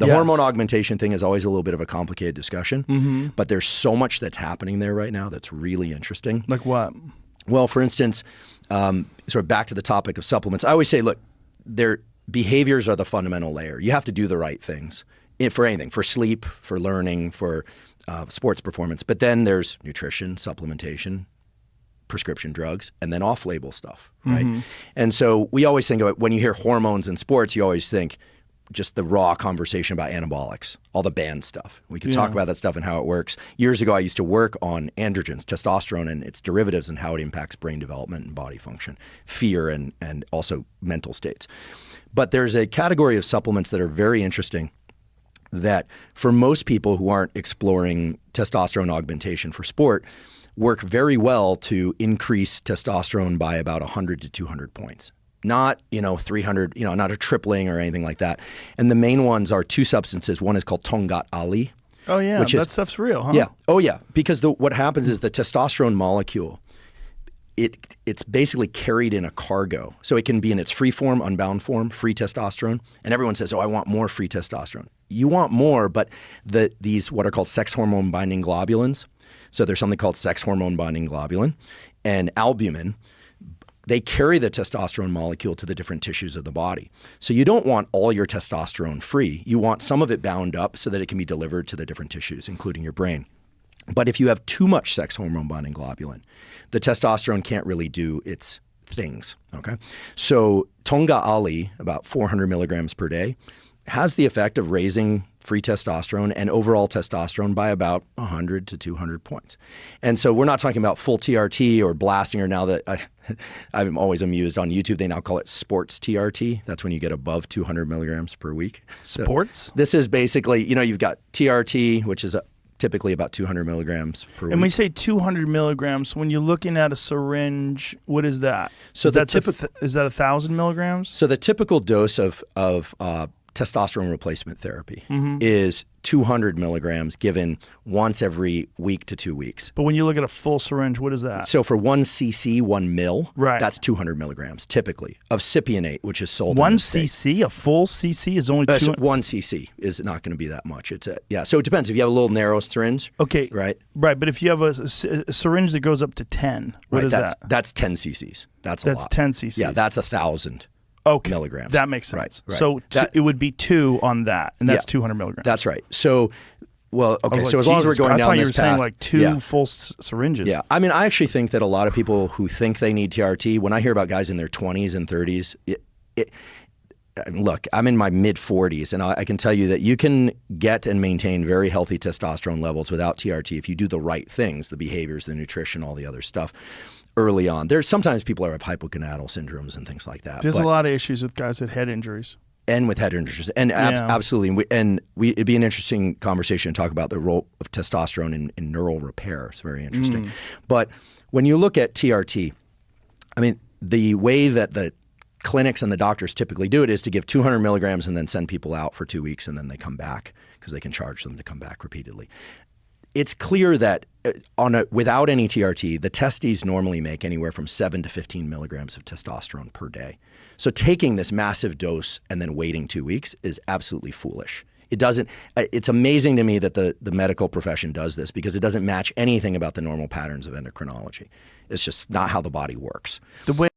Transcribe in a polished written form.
The hormone augmentation thing is always a little bit of a complicated discussion, but there's so much that's happening there right now that's really interesting. Like what? Well, for instance, sort of back to the topic of supplements, I always say, look, their behaviors are the fundamental layer. You have to do the right things for anything, for sleep, for learning, for sports performance. But then there's nutrition, supplementation, prescription drugs, and then off-label stuff, right? And so we always think about, when you hear hormones in sports, you always think just the raw conversation about anabolics, all the banned stuff. We could talk about that stuff and how it works. Years ago, I used to work on androgens, testosterone and its derivatives, and how it impacts brain development and body function, fear, and also mental states. But there's a category of supplements that are very interesting that for most people who aren't exploring testosterone augmentation for sport work very well to increase testosterone by about 100 to 200 points. Not, 300, not a tripling or anything like that. And the main ones are two substances. One is called Tongat Ali. Oh, yeah. That stuff's real, huh? Yeah. Oh, yeah. Because what happens is the testosterone molecule, it's basically carried in a cargo. So it can be in its free form, unbound form, free testosterone. And everyone says, I want more free testosterone. You want more, but these what are called sex hormone binding globulins. So there's something called sex hormone binding globulin and albumin. They carry the testosterone molecule to the different tissues of the body. So you don't want all your testosterone free. You want some of it bound up so that it can be delivered to the different tissues, including your brain. But if you have too much sex hormone binding globulin, the testosterone can't really do its things, okay? So Tonga Ali, about 400 milligrams per day, has the effect of raising free testosterone and overall testosterone by about 100 to 200 points. And so we're not talking about full TRT or blasting, or now that I'm always amused on YouTube, they now call it sports TRT. That's when you get above 200 milligrams per week. Sports? So this is basically, you've got TRT, which is typically about 200 milligrams per week. And we say 200 milligrams. When you're looking at a syringe, what is that? So is that 1,000 milligrams? So the typical dose of testosterone replacement therapy is 200 milligrams given once every week to 2 weeks. But when you look at a full syringe, what is that? So for 1 cc, 1 mil, right, that's 200 milligrams typically of cypionate, which is sold 1 cc, a full cc is only 200? 1 cc is not going to be that much. So it depends. If you have a little narrow syringe. Okay. Right. Right. But if you have a syringe that goes up to 10, what is that? That's 10 cc's. That's a lot. That's 10 cc's. Yeah, that's 1,000. Milligrams. That makes sense. Right. So it would be 2 on that, and that's 200 milligrams. That's right. So, so as long as we're going down this path. I thought you were saying like 2 full syringes. Yeah. I mean, I actually think that a lot of people who think they need TRT, when I hear about guys in their 20s and 30s, look, I'm in my mid-40s, and I can tell you that you can get and maintain very healthy testosterone levels without TRT if you do the right things, the behaviors, the nutrition, all the other stuff. Early on, there's sometimes people have hypogonadal syndromes and things like that. There's a lot of issues with guys with head injuries. And with head injuries, and absolutely, it'd be an interesting conversation to talk about the role of testosterone in neural repair. It's very interesting. But when you look at TRT, I mean, the way that the clinics and the doctors typically do it is to give 200 milligrams and then send people out for 2 weeks, and then they come back because they can charge them to come back repeatedly. It's clear that without any TRT, the testes normally make anywhere from 7 to 15 milligrams of testosterone per day. So taking this massive dose and then waiting 2 weeks is absolutely foolish. It's amazing to me that the medical profession does this, because it doesn't match anything about the normal patterns of endocrinology. It's just not how the body works. The way